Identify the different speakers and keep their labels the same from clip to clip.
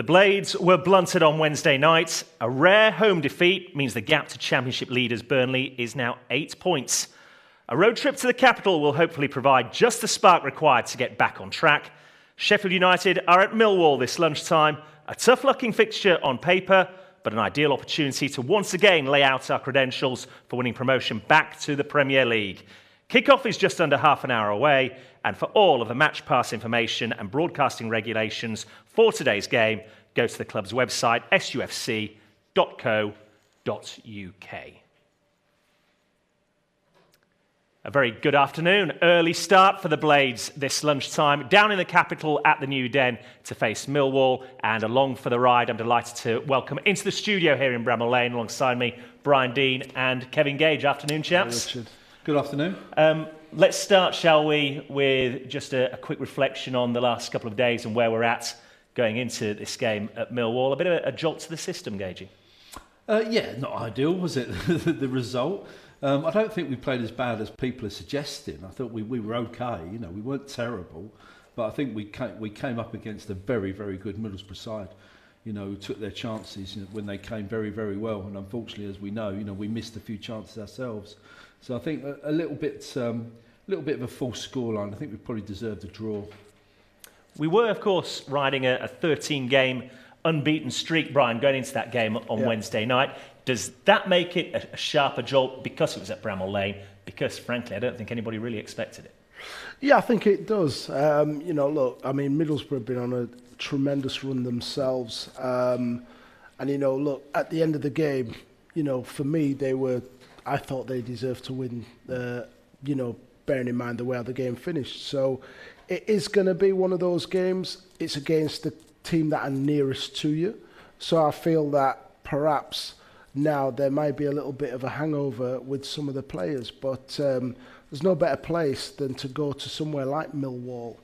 Speaker 1: The Blades were blunted on Wednesday night. A rare home defeat means the gap to Championship leaders Burnley is now 8 points. A road trip to the capital will hopefully provide just the spark required to get back on track. Sheffield United are at Millwall this lunchtime. A tough-looking fixture on paper, but an ideal opportunity to once again lay out our credentials for winning promotion back to the Premier League. Kick-off is just under half an hour away, and for all of the match pass information and broadcasting regulations for today's game, go to the club's website, sufc.co.uk. A very good afternoon. Early start for the Blades this lunchtime, down in the capital at the New Den to face Millwall, and along for the ride, I'm delighted to welcome into the studio here in Bramall Lane, alongside me, Brian Dean and Kevin Gage. Afternoon, chaps.
Speaker 2: Hi, Richard. Good afternoon.
Speaker 1: Let's start, shall we, with just a quick reflection on the last couple of days and where we're at going into this game at Millwall. A bit of a jolt to the system, Gagey.
Speaker 2: Yeah, not ideal, was it, the result? I don't think we played as bad as people are suggesting. I thought we were okay, you know, we weren't terrible, but I think we came up against a very, very good Middlesbrough side, you know, who took their chances when they came very, very well, and unfortunately, as we know, you know, we missed a few chances ourselves. So I think a little bit of a false scoreline. I think we probably deserved a draw.
Speaker 1: We were, of course, riding a 13-game unbeaten streak, Brian, going into that game on Wednesday night. Does that make it a sharper jolt because it was at Bramall Lane? Because, frankly, I don't think anybody really expected it.
Speaker 3: Yeah, I think it does. You know, look, I mean, Middlesbrough have been on a tremendous run themselves. And, you know, look, at the end of the game, you know, for me, I thought they deserved to win, you know, bearing in mind the way the game finished. So it is going to be one of those games. It's against the team that are nearest to you. So I feel that perhaps now there might be a little bit of a hangover with some of the players. But there's no better place than to go to somewhere like Millwall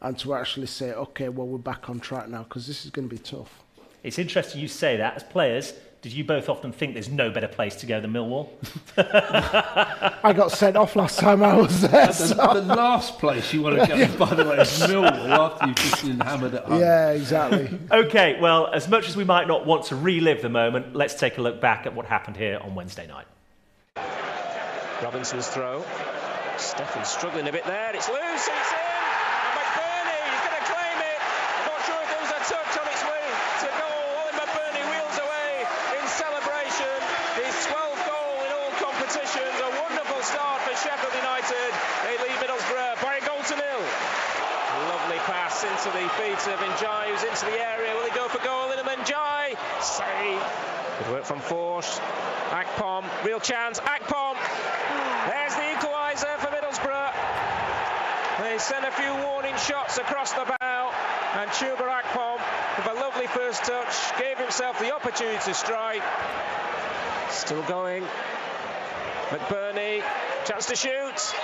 Speaker 3: and to actually say, OK, well, we're back on track now, because this is going to be tough.
Speaker 1: It's interesting you say that. As players, did you both often think there's no better place to go than Millwall?
Speaker 3: I got sent off last time I was there.
Speaker 2: The last place you want to go, by the way, is Millwall, after you've just been hammered at home.
Speaker 3: Yeah, exactly.
Speaker 1: OK, well, as much as we might not want to relive the moment, let's take a look back at what happened here on Wednesday night.
Speaker 4: Robinson's throw. Stephen's struggling a bit there. It's loose, it's in. And McBurney, he's going to claim it. I'm not sure if there was a touch on its way to goal. Ollie McBurney wheels away in celebration. His 12th goal in all competitions. A wonderful start for Sheffield United. They lead Middlesbrough by a goal to nil. Lovely pass into the feet of Njai, who's into the area. Will he go for goal? And then Njai, save. Good work from Force. Akpom, real chance. Akpom. There's the equaliser for Middlesbrough. They sent a few warning shots across the bow, and Chuba Akpom, with a lovely first touch, gave himself the opportunity to strike. Still going. McBurney, chance to shoot.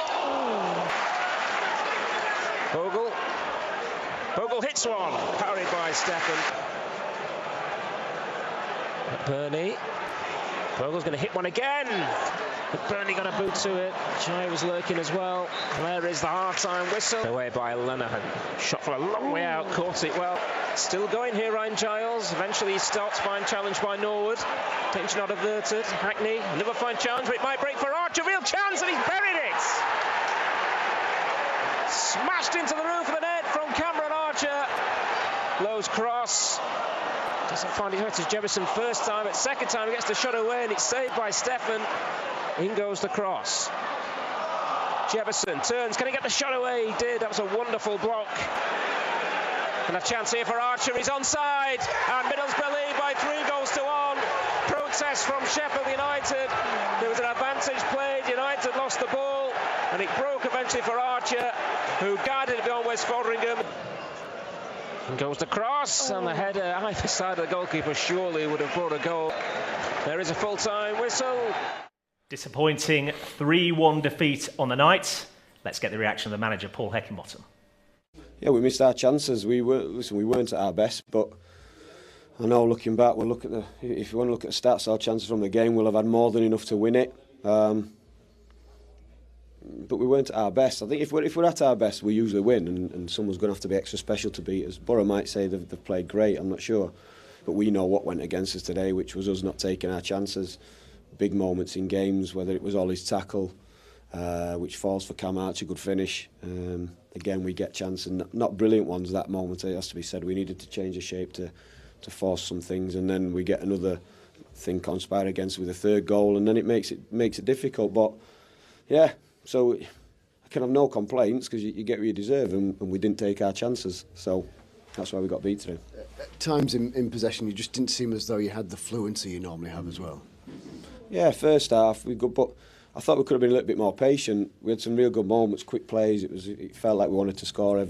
Speaker 4: Bogle hits one, parried by Stephen. McBurney. Bogle's going to hit one again. McBurney got a boot to it. Jai was lurking as well. There is the half-time whistle. Away by Lenihan. Shot from a long way out, caught it well. Still going here, Ryan Giles. Eventually he stops, fine challenge by Norwood. Danger not averted. Hackney, another fine challenge, but it might break for Archer. Real chance, and he's buried it. Smashed into the roof of the net from Cameron Archer. Lowe's cross. Doesn't find it hurt as Jefferson first time, but second time he gets the shot away, and it's saved by Stephen. In goes the cross. Jefferson turns, can he get the shot away? He did, that was a wonderful block. And a chance here for Archer, he's onside, and Middlesbrough lead by 3-1. Protest from Sheffield United. There was an advantage played, United lost the ball, and it broke eventually for Archer, who guided it beyond West Foderingham. And goes the cross, and the header either side of the goalkeeper surely would have brought a goal. There is a full-time whistle.
Speaker 1: Disappointing 3-1 defeat on the night. Let's get the reaction of the manager, Paul Heckingbottom.
Speaker 5: Yeah, we missed our chances. We weren't at our best, but I know looking back, if you want to look at the stats, our chances from the game, we'll have had more than enough to win it. but we weren't at our best. I think if we're at our best, we usually win, and someone's going to have to be extra special to beat us. Borough might say they've played great, I'm not sure. But we know what went against us today, which was us not taking our chances. Big moments in games, whether it was Ollie's tackle, which falls for Cam Archer, good finish. Again, we get chances, not brilliant ones that moment, it has to be said. We needed to change the shape to force some things, and then we get another thing conspire against with a third goal, and then it makes it difficult. But yeah, so I can have no complaints because you get what you deserve, and we didn't take our chances. So that's why we got beat today.
Speaker 6: At times in possession, you just didn't seem as though you had the fluency you normally have as well.
Speaker 5: Yeah, first half we good, but I thought we could have been a little bit more patient. We had some real good moments, quick plays. It felt like we wanted to score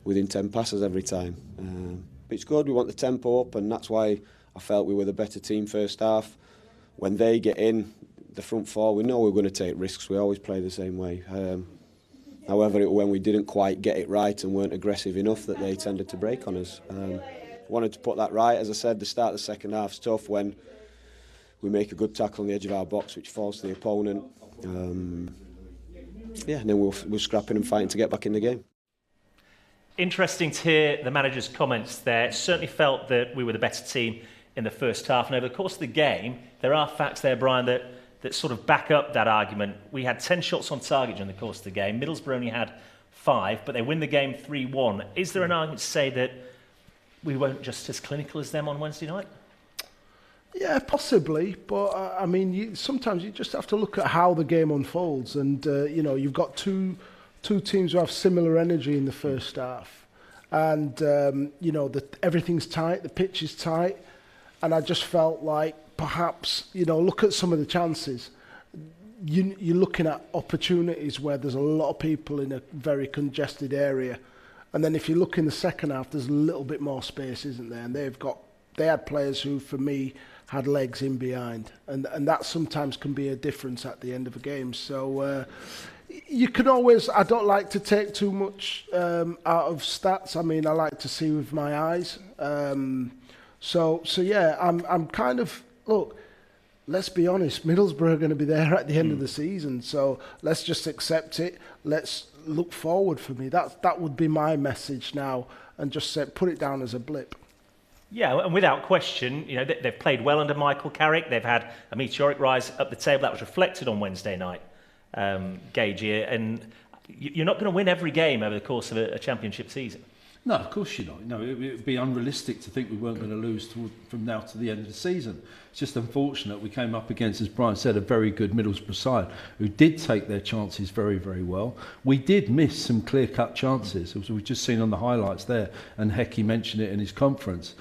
Speaker 5: within 10 passes every time. But it's good. We want the tempo up, and that's why I felt we were the better team first half. When they get in the front four, we know we're going to take risks. We always play the same way. However, when we didn't quite get it right and weren't aggressive enough, that they tended to break on us. Wanted to put that right. As I said, the start of the second half's tough when we make a good tackle on the edge of our box, which falls to the opponent. And then we're scrapping and fighting to get back in the game.
Speaker 1: Interesting to hear the manager's comments there. Certainly felt that we were the better team in the first half. And over the course of the game, there are facts there, Brian, that sort of back up that argument. We had 10 shots on target during the course of the game. Middlesbrough only had 5, but they win the game 3-1. Is there an argument to say that we weren't just as clinical as them on Wednesday night?
Speaker 3: Yeah, possibly, but I mean, sometimes you just have to look at how the game unfolds, and you've got two teams who have similar energy in the first half, and everything's tight, the pitch is tight, and I just felt like perhaps look at some of the chances. You're looking at opportunities where there's a lot of people in a very congested area, and then if you look in the second half, there's a little bit more space, isn't there? And they had players who, for me, had legs in behind, and that sometimes can be a difference at the end of a game. So you can always, I don't like to take too much out of stats. I mean, I like to see with my eyes. So yeah, I'm kind of, look, let's be honest, Middlesbrough are going to be there at the end of the season, so let's just accept it. Let's look forward. For me, that would be my message now, and just put it down as a blip.
Speaker 1: Yeah, and without question, they've played well under Michael Carrick. They've had a meteoric rise up the table that was reflected on Wednesday night, Gage here. And you're not going to win every game over the course of a championship season.
Speaker 2: No, of course you're not. No, it would be unrealistic to think we weren't going to lose from now to the end of the season. It's just unfortunate we came up against, as Brian said, a very good Middlesbrough side who did take their chances very, very well. We did miss some clear-cut chances, as we've just seen on the highlights there, and Hecky mentioned it in his conference.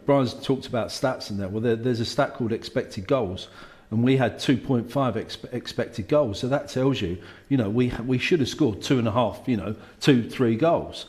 Speaker 2: Brian's talked about stats in there. Well, there's a stat called expected goals, and we had 2.5 expected goals. So that tells you, we should have scored 2.5, 2-3 goals.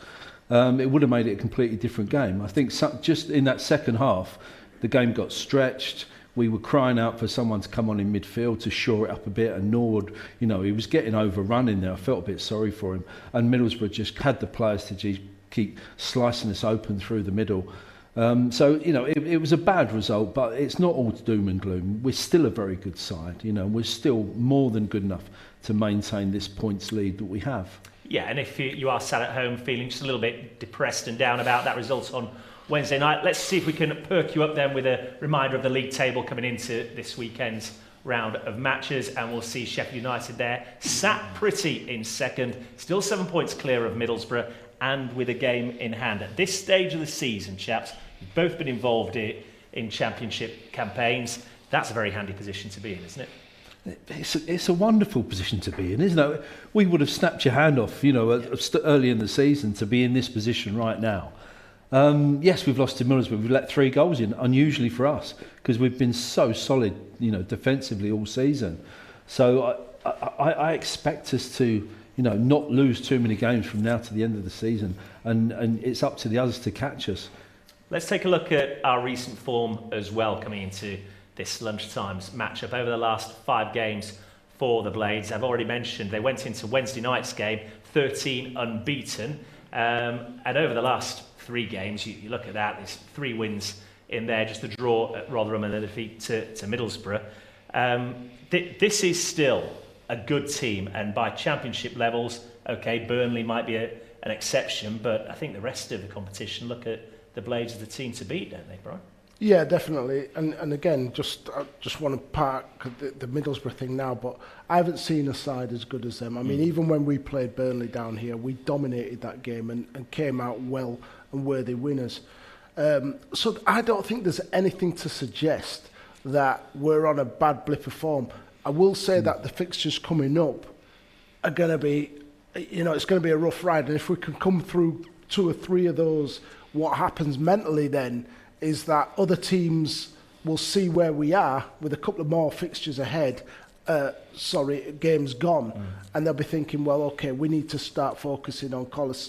Speaker 2: It would have made it a completely different game. I think just in that second half, the game got stretched. We were crying out for someone to come on in midfield to shore it up a bit. And Nord, he was getting overrun in there. I felt a bit sorry for him. And Middlesbrough just had the players to keep slicing us open through the middle. It was a bad result, but it's not all doom and gloom. We're still a very good side. We're still more than good enough to maintain this points lead that we have.
Speaker 1: Yeah, and if you are sat at home feeling just a little bit depressed and down about that result on Wednesday night, let's see if we can perk you up then with a reminder of the league table coming into this weekend's round of matches, and we'll see Sheffield United there, sat pretty in second, still 7 points clear of Middlesbrough, and with a game in hand. At this stage of the season, chaps, you've both been involved in championship campaigns. That's a very handy position to be in, isn't it?
Speaker 2: It's a wonderful position to be in, isn't it? We would have snapped your hand off, early in the season to be in this position right now. Yes, we've lost to Middlesbrough. We've let 3 goals in, unusually for us, because we've been so solid, defensively all season. So I expect us to, not lose too many games from now to the end of the season, and it's up to the others to catch us.
Speaker 1: Let's take a look at our recent form as well coming into this lunchtime's matchup. Over the last 5 games for the Blades, I've already mentioned they went into Wednesday night's game 13 unbeaten, and over the last 3 games, you look at that, there's 3 wins in there, just the draw at Rotherham and the defeat to Middlesbrough. This is still a good team, and by championship levels, okay, Burnley might be an exception, but I think the rest of the competition look at the Blades as the team to beat, don't they, Brian?
Speaker 3: Yeah, definitely. And again, I just want to park the Middlesbrough thing now, but I haven't seen a side as good as them. I mean, even when we played Burnley down here, we dominated that game and came out well and worthy winners. So I don't think there's anything to suggest that we're on a bad blip of form. I will say that the fixtures coming up are going to be, it's going to be a rough ride. And if we can come through 2 or 3 of those, what happens mentally then is that other teams will see where we are with a couple of more fixtures ahead, games gone, and they'll be thinking, well, okay, we need to start focusing on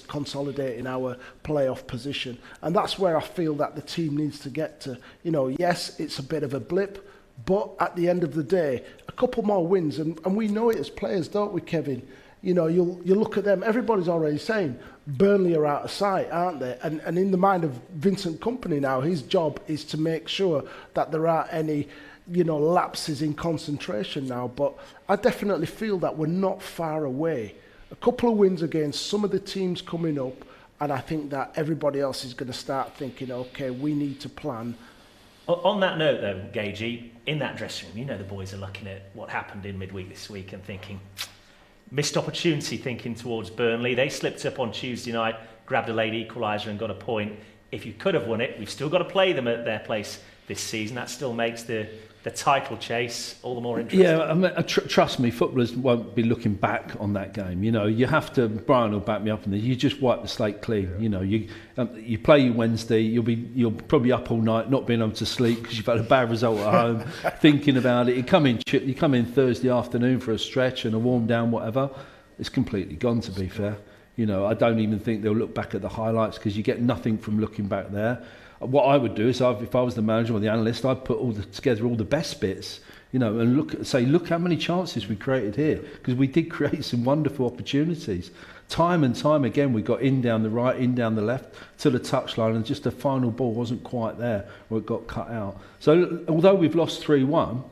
Speaker 3: consolidating our playoff position. And that's where I feel that the team needs to get to. Yes, it's a bit of a blip, but at the end of the day, a couple more wins, and we know it as players, don't we, Kevin? You'll look at them, everybody's already saying Burnley are out of sight, aren't they? And in the mind of Vincent Kompany now, his job is to make sure that there aren't any, lapses in concentration now. But I definitely feel that we're not far away. A couple of wins against some of the teams coming up, and I think that everybody else is going to start thinking, okay, we need to plan.
Speaker 1: On that note, though, Gagey, in that dressing room, the boys are looking at what happened in midweek this week and thinking, missed opportunity thinking towards Burnley. They slipped up on Tuesday night, grabbed a late equaliser and got a point. If you could have won it, we've still got to play them at their place this season. That still makes the title chase all the more interesting.
Speaker 2: Yeah, I mean, trust me, footballers won't be looking back on that game. You have to, Brian will back me up on this, you just wipe the slate clean. You play Wednesday, you'll probably up all night, not being able to sleep because you've had a bad result at home, thinking about it. You come in Thursday afternoon for a stretch and a warm down, whatever. It's completely gone, to be fair. I don't even think they'll look back at the highlights because you get nothing from looking back there. What I would do is, if I was the manager or the analyst, I'd put together all the best bits, and look how many chances we created here, because we did create some wonderful opportunities. Time and time again, we got in down the right, in down the left to the touchline, and just the final ball wasn't quite there, or it got cut out. So although we've lost 3-1,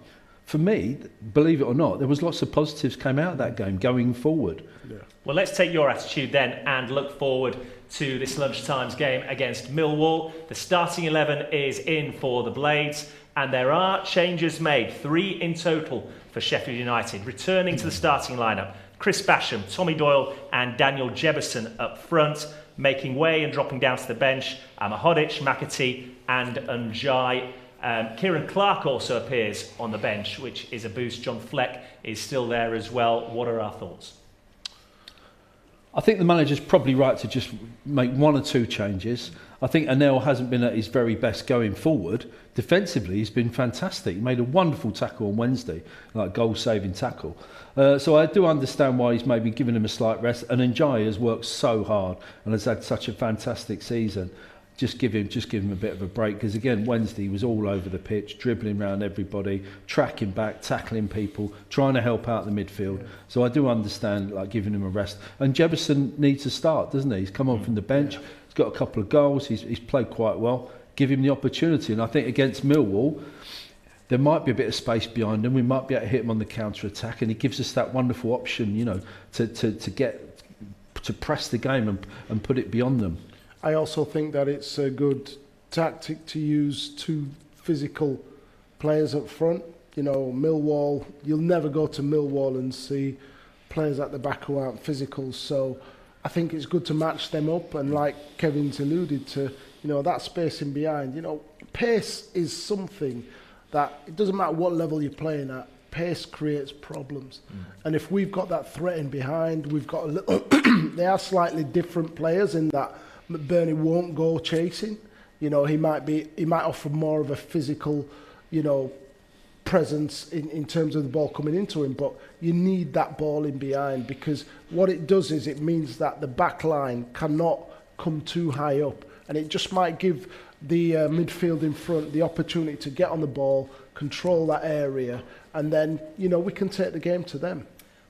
Speaker 2: for me, believe it or not, there was lots of positives came out of that game going forward.
Speaker 3: Yeah.
Speaker 1: Well, let's take your attitude then and look forward to this lunchtime's game against Millwall. The starting 11 is in for the Blades, and there are changes made, 3 in total for Sheffield United. Returning to the starting lineup, Chris Basham, Tommy Doyle and Daniel Jebison up front, making way and dropping down to the bench, Mahodic, McAtee and Njai. Kieran Clark also appears on the bench, which is a boost. John Fleck is still there as well. What are our thoughts?
Speaker 2: I think the manager's probably right to just make 1 or 2 changes. I think Anel hasn't been at his very best going forward. Defensively, he's been fantastic. He made a wonderful tackle on Wednesday, like goal-saving tackle. So I do understand why he's maybe given him a slight rest. And Njai has worked so hard and has had such a fantastic season. Just give him a bit of a break, because again, Wednesday he was all over the pitch, dribbling around everybody, tracking back, tackling people, trying to help out the midfield. So I do understand giving him a rest. And Jebison needs to start, doesn't he? He's come on from the bench. Yeah. He's got a couple of goals. He's played quite well. Give him the opportunity. And I think against Millwall, there might be a bit of space behind him. We might be able to hit him on the counter attack, and he gives us that wonderful option, to press the game and put it beyond them.
Speaker 3: I also think that it's a good tactic to use 2 physical players up front. Millwall, you'll never go to Millwall and see players at the back who aren't physical. So I think it's good to match them up. And like Kevin's alluded to, that space in behind, pace is something that it doesn't matter what level you're playing at, pace creates problems. And if we've got that threat in behind, we've got a little, they are slightly different players in that Burnley won't go chasing. He might offer more of a physical, presence in terms of the ball coming into him, but you need that ball in behind, because what it does is it means that the back line cannot come too high up, and it just might give the midfield in front the opportunity to get on the ball, control that area, and then, we can take the game to them.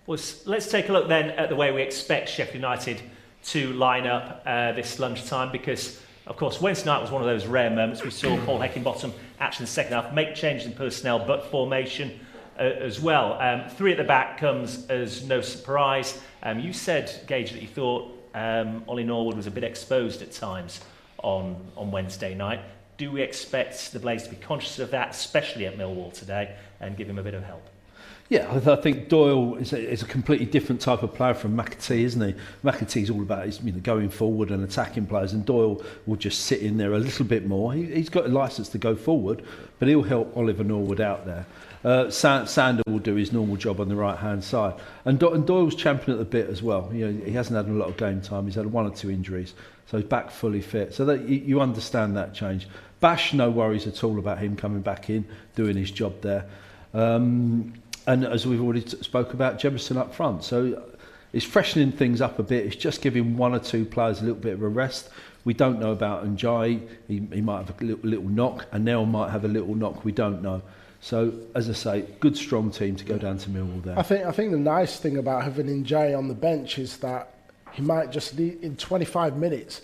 Speaker 1: Well, let's take a look then at the way we expect Sheffield United to line up this lunchtime, because of course Wednesday night was one of those rare moments. We saw Paul Heckingbottom actually in the second half make changes in personnel but formation. as well. 3 at the back comes as no surprise. You said, Gage, that you thought Ollie Norwood was a bit exposed at times on Wednesday night. Do we expect the Blades to be conscious of that, especially at Millwall today, and give him a bit of help?
Speaker 2: Yeah, I think Doyle is a completely different type of player from McAtee, isn't he? McAtee's all about going forward and attacking players, and Doyle will just sit in there a little bit more. He's got a licence to go forward, but he'll help Oliver Norwood out there. Sander will do his normal job on the right-hand side. And Doyle's champion at the bit as well. He hasn't had a lot of game time. He's had 1 or 2 injuries, so he's back fully fit. So that you understand that change. Bash, no worries at all about him coming back in, doing his job there. And as we've already spoke about, Jemison up front. So it's freshening things up a bit. It's just giving 1 or 2 players a little bit of a rest. We don't know about Njai. He might have a little knock, and Nell might have a little knock. We don't know. So, as I say, good strong team to go down to Millwall there.
Speaker 3: I think the nice thing about having Njai on the bench is that he might just need, in 25 minutes,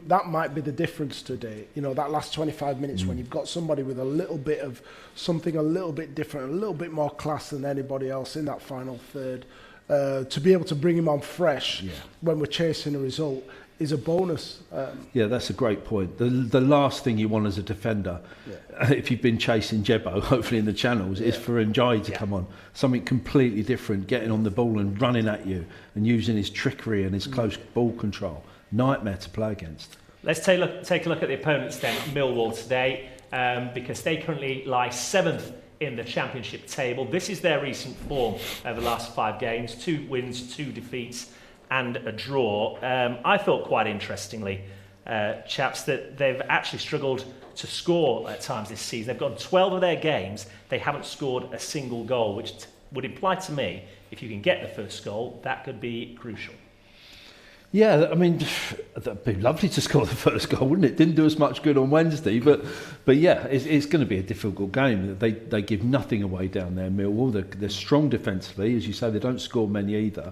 Speaker 3: that might be the difference today. That last 25 minutes when you've got somebody with a little bit of something a little bit different, a little bit more class than anybody else in that final third, to be able to bring him on fresh when we're chasing a result is a bonus.
Speaker 2: Yeah, that's a great point. The last thing you want as a defender, if you've been chasing Jebbo, hopefully in the channels, is for Njai to come on. Something completely different, getting on the ball and running at you and using his trickery and his close ball control. Nightmare to play against.
Speaker 1: Let's take a look at the opponents then, Millwall today, because they currently lie 7th in the Championship table. This is their recent form over the last 5 games, 2 wins, 2 defeats and a draw. I thought quite interestingly, chaps, that they've actually struggled to score at times this season. They've gone 12 of their games, they haven't scored a single goal, which would imply to me, if you can get the first goal, that could be crucial.
Speaker 2: Yeah, I mean, that'd be lovely to score the first goal, wouldn't it? Didn't do us much good on Wednesday, but yeah, it's going to be a difficult game. They give nothing away down there, Millwall. They're strong defensively, as you say. They don't score many either.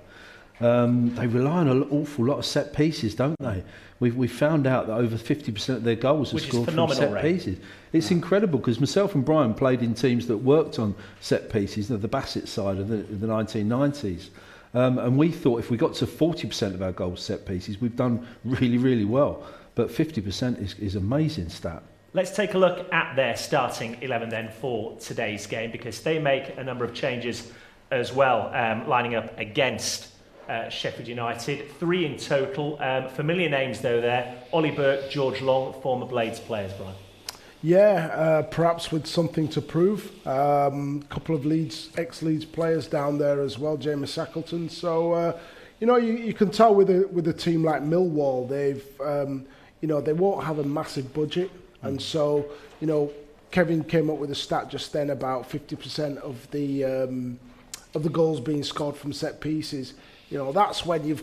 Speaker 2: They rely on an awful lot of set pieces, don't they? We found out that over 50% of their goals are scored from set pieces. It's incredible because myself and Brian played in teams that worked on set pieces, the Bassett side of the 1990s. And we thought if we got to 40% of our goals set pieces, we've done really, really well. But 50% is an amazing stat.
Speaker 1: Let's take a look at their starting 11 then for today's game, because they make a number of changes as well, lining up against Sheffield United. 3 in total. Familiar names though there. Ollie Burke, George Long, former Blades players, Brian.
Speaker 3: Yeah, perhaps with something to prove. Couple of ex-Leeds players down there as well, Jamie Shackleton. So, you can tell with a team like Millwall, they've, they won't have a massive budget. And so, Kevin came up with a stat just then about 50% of the goals being scored from set pieces. That's when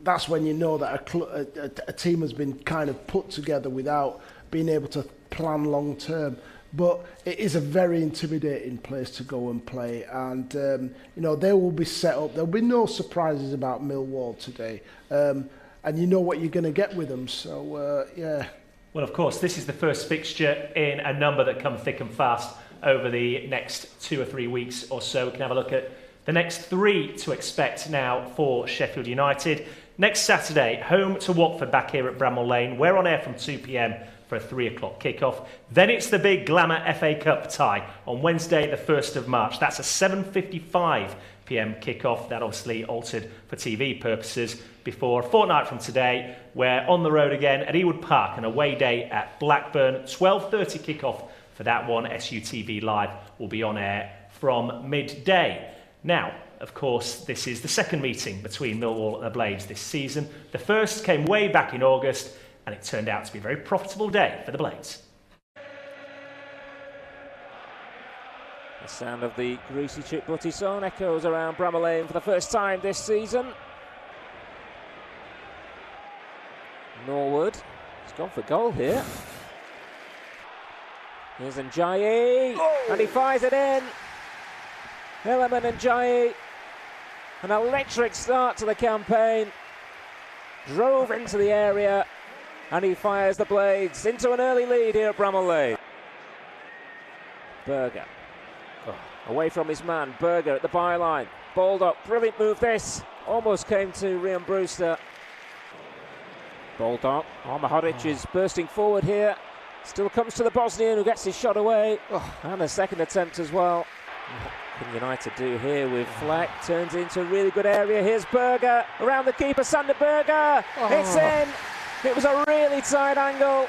Speaker 3: that's when you know that a team has been kind of put together without being able to plan long term. But it is a very intimidating place to go and play, and they will be set up. There'll be no surprises about Millwall today, and you know what you're going to get with them. So yeah.
Speaker 1: Well, of course, this is the first fixture in a number that come thick and fast over the next 2 or 3 weeks or so. We can have a look at the next 3 to expect now for Sheffield United. Next Saturday, home to Watford back here at Bramall Lane. We're on air from 2 p.m. for a 3 o'clock kickoff. Then it's the big glamour FA Cup tie on Wednesday, the 1st of March. That's a 7:55 p.m. kickoff. That obviously altered for TV purposes before a fortnight from today. We're on the road again at Ewood Park, an away day at Blackburn. 12:30 kickoff for that one. SUTV Live will be on air from midday. Now, of course, this is the second meeting between Millwall and the Blades this season. The first came way back in August, and it turned out to be a very profitable day for the Blades.
Speaker 4: The sound of the greasy chip butty song echoes around Bramall Lane for the first time this season. Norwood has gone for goal here. Here's Njai, and he fires it in. Hilleman Njai, an electric start to the campaign. Drove into the area, and he fires the Blades into an early lead here at Bramall Lane. Berger. Away from his man, Berger at the byline. Baldock, brilliant move this. Almost came to Ryan Brewster. Baldock, Mahodic is bursting forward here. Still comes to the Bosnian who gets his shot away. And a second attempt as well. What can United do here with Fleck? Turns into a really good area. Here's Berger around the keeper, Sander Berger. It's in. It was a really tight angle,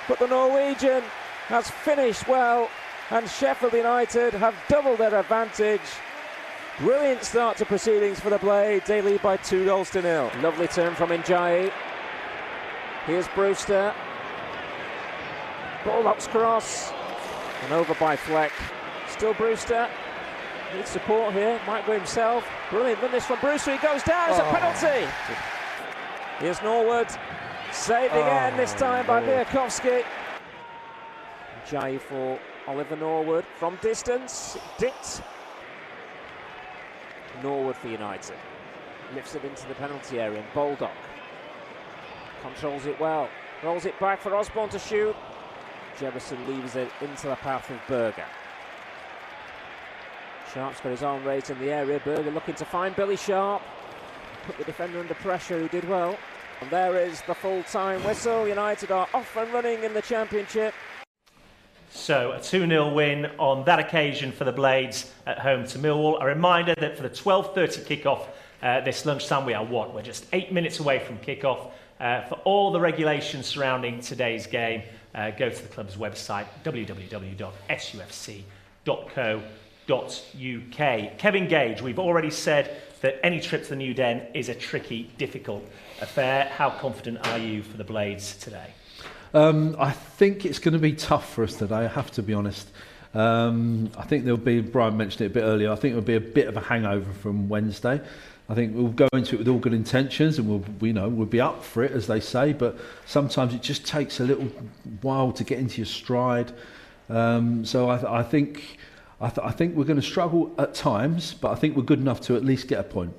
Speaker 4: but the Norwegian has finished well, and Sheffield United have doubled their advantage. Brilliant start to proceedings for the Blades. They lead by 2-0. Lovely turn from Njayi. Here's Brewster. Baldock's cross. And over by Fleck. Still Brewster. Needs support here. Might go himself. Brilliant run this from Brewster. He goes down. It's a penalty. Here's Norwood. Saved again, this time by Biakovsky. Njayi for Oliver Norwood. From distance. Dicked. Norwood for United. Lifts it into the penalty area. And Baldock controls it well. Rolls it back for Osborne to shoot. Jefferson leaves it into the path of Berger. Sharp's got his arm raised in the area. Berger looking to find Billy Sharp. Put the defender under pressure, who did well. And there is the full-time whistle. United are off and running in the Championship.
Speaker 1: So a 2-0 win on that occasion for the Blades at home to Millwall. A reminder that for the 12:30 kickoff this lunchtime, we're just 8 minutes away from kickoff. For all the regulations surrounding today's game, go to the club's website, www.sufc.co.uk. Kevin Gage, we've already said that any trip to the New Den is a tricky, difficult affair. How confident are you for the Blades today?
Speaker 2: I think it's going to be tough for us today, I have to be honest. I think there'll be, Brian mentioned it a bit earlier, I think there'll be a bit of a hangover from Wednesday. I think we'll go into it with all good intentions and we'll be up for it, as they say, but sometimes it just takes a little while to get into your stride. So I think we're going to struggle at times, but I think we're good enough to at least get a point.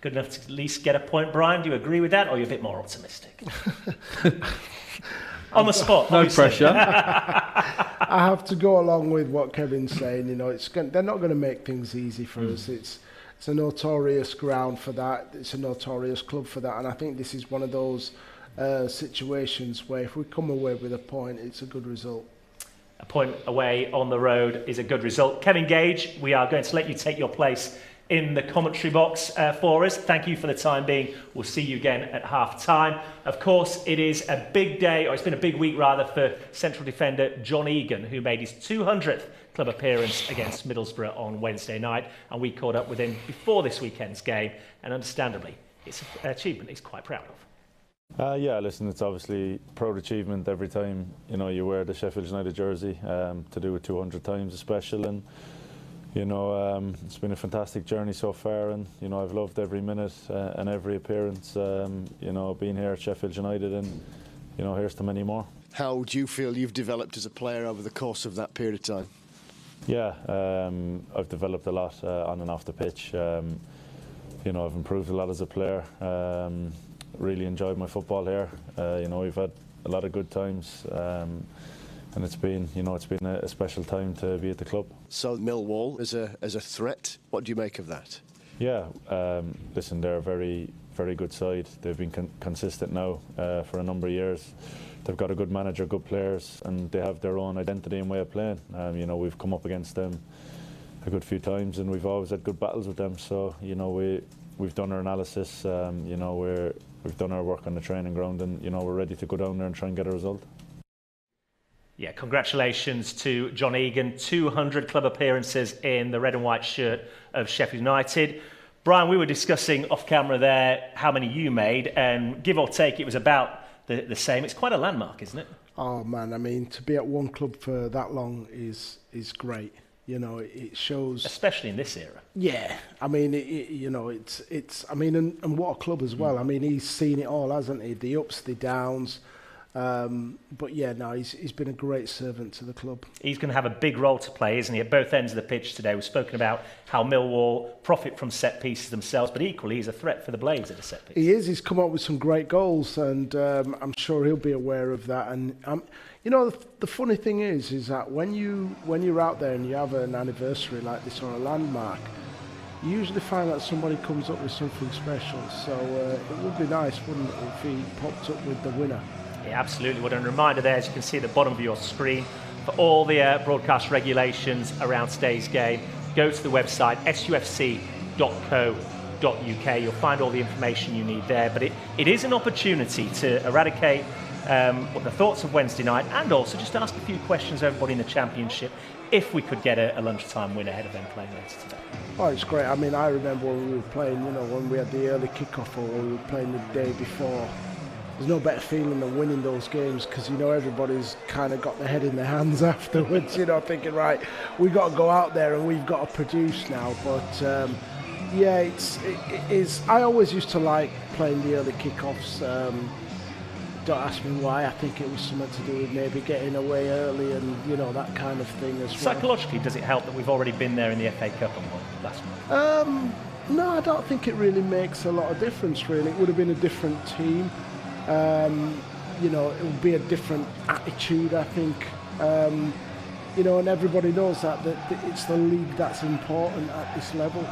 Speaker 1: Good enough to at least get a point, Brian. Do you agree with that, or are you a bit more optimistic? On the spot,
Speaker 2: no
Speaker 1: obviously.
Speaker 2: pressure.
Speaker 3: I have to go along with what Kevin's saying. They're not going to make things easy for us. It's a notorious ground for that. It's a notorious club for that, and I think this is one of those situations where if we come away with a point, it's a good result.
Speaker 1: A point away on the road is a good result. Kevin Gage, we are going to let you take your place in the commentary box for us. Thank you for the time being. We'll see you again at half-time. Of course, it is a big day, or it's been a big week rather, for central defender John Egan, who made his 200th club appearance against Middlesbrough on Wednesday night, and we caught up with him before this weekend's game, and understandably, it's an achievement he's quite proud of.
Speaker 7: Yeah, listen, it's obviously a proud achievement every time you wear the Sheffield United jersey. To do it 200 times is special, and it's been a fantastic journey so far, and I've loved every minute and every appearance. Being here at Sheffield United, and here's to many more.
Speaker 6: How do you feel you've developed as a player over the course of that period of time?
Speaker 7: Yeah, I've developed a lot on and off the pitch. I've improved a lot as a player. Really enjoyed my football here. We've had a lot of good times, and it's been a special time to be at the club. So
Speaker 6: Millwall as a threat, what do you make of that?
Speaker 7: Yeah, listen, they're a very, very good side. They've been consistent now for a number of years. They've got a good manager, good players, and they have their own identity and way of playing. We've come up against them a good few times, and we've always had good battles with them. So we've done our analysis. We've done our work on the training ground, and we're ready to go down there and try and get a result.
Speaker 1: Yeah, congratulations to John Egan, 200 club appearances in the red and white shirt of Sheffield United. Brian, we were discussing off camera there how many you made, and give or take, it was about the same. It's quite a landmark, isn't it?
Speaker 3: Oh man, I mean, to be at one club for that long is great. It shows,
Speaker 1: especially in this era.
Speaker 3: Yeah, I mean, it's. I mean, and what a club as well. I mean, he's seen it all, hasn't he? The ups, the downs. But yeah, no, he's been a great servant to the club.
Speaker 1: He's going to have a big role to play, isn't he, at both ends of the pitch today. We've spoken about how Millwall profit from set pieces themselves, but equally he's a threat for the Blades at a set piece.
Speaker 3: He is. He's come up with some great goals, and I'm sure he'll be aware of that. And you know, the funny thing is that when you're out there and you have an anniversary like this or a landmark, you usually find that somebody comes up with something special. So it would be nice, wouldn't it, if he popped up with the winner?
Speaker 1: Yeah, absolutely would. And a reminder there, as you can see at the bottom of your screen, for all the broadcast regulations around today's game, go to the website sufc.co.uk. You'll find all the information you need there. But it is an opportunity to eradicate the thoughts of Wednesday night, and also just ask a few questions of everybody in the Championship if we could get a lunchtime win ahead of them playing later today.
Speaker 3: Oh, it's great. I mean, I remember when we were playing, you know, when we had the early kick-off or when we were playing the day before. There's no better feeling than winning those games, because, you know, everybody's kind of got their head in their hands afterwards, you know, thinking, right, we've got to go out there and we've got to produce now. But, yeah, it is. I always used to like playing the early kick-offs. Don't ask me why. I think it was something to do with maybe getting away early and, you know, that kind of thing as well.
Speaker 1: Psychologically, does it help that we've already been there in the FA Cup and won last month?
Speaker 3: No, I don't think it really makes a lot of difference, really. It would have been a different team. You know, it would be a different attitude, I think. You know, and everybody knows that it's the league that's important at this level.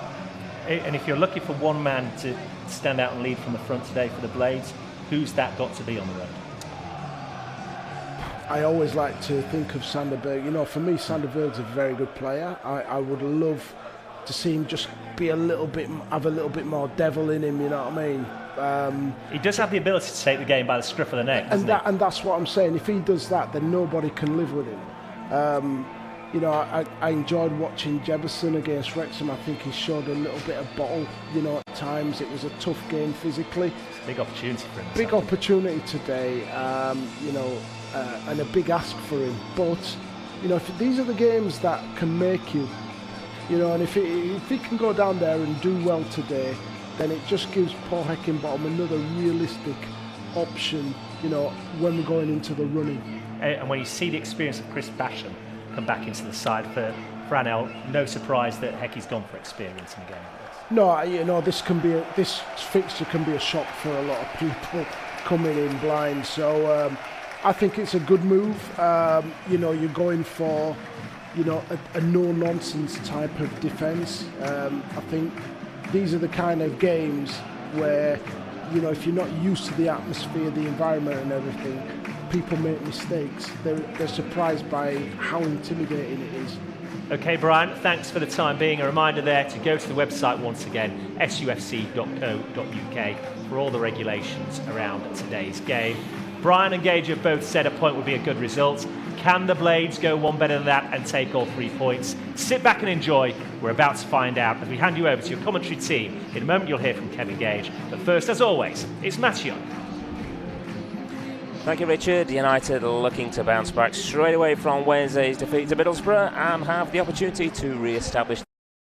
Speaker 1: And if you're looking for one man to stand out and lead from the front today for the Blades, who's that got to be on the road?
Speaker 3: I always like to think of Sander Berg. You know, for me, Sander Berg's a very good player. I would love to see him just be have a little bit more devil in him, you know what I mean?
Speaker 1: He does have the ability to take the game by the scruff of the neck, doesn't he?
Speaker 3: And that's what I'm saying. If he does that, then nobody can live with him. You know, I enjoyed watching Jefferson against Wrexham. I think he showed a little bit of bottle, you know, at times. It was a tough game physically.
Speaker 1: It's a big opportunity for him.
Speaker 3: Big opportunity today, you know, and a big ask for him. But, you know, these are the games that can make you, you know, and if he can go down there and do well today, then it just gives Paul Heckingbottom another realistic option, you know, when we're going into the running.
Speaker 1: And when you see the experience of Chris Basham come back into the side for Franel, no surprise that Heckie's gone for experience in a game like this.
Speaker 3: No, you know, this fixture can be a shock for a lot of people coming in blind. So I think it's a good move. You know, you're going for, you know, a no-nonsense type of defence. I think these are the kind of games where, you know, if you're not used to the atmosphere, the environment and everything, people make mistakes. They're surprised by how intimidating it is.
Speaker 1: OK, Brian, thanks for the time being. A reminder there to go to the website once again, sufc.co.uk, for all the regulations around today's game. Brian and Gage have both said a point would be a good result. Can the Blades go one better than that and take all 3 points? Sit back and enjoy. We're about to find out as we hand you over to your commentary team. In a moment, you'll hear from Kevin Gage. But first, as always, it's Matthew.
Speaker 4: Thank you, Richard. United looking to bounce back straight away from Wednesday's defeat to Middlesbrough and have the opportunity to re-establish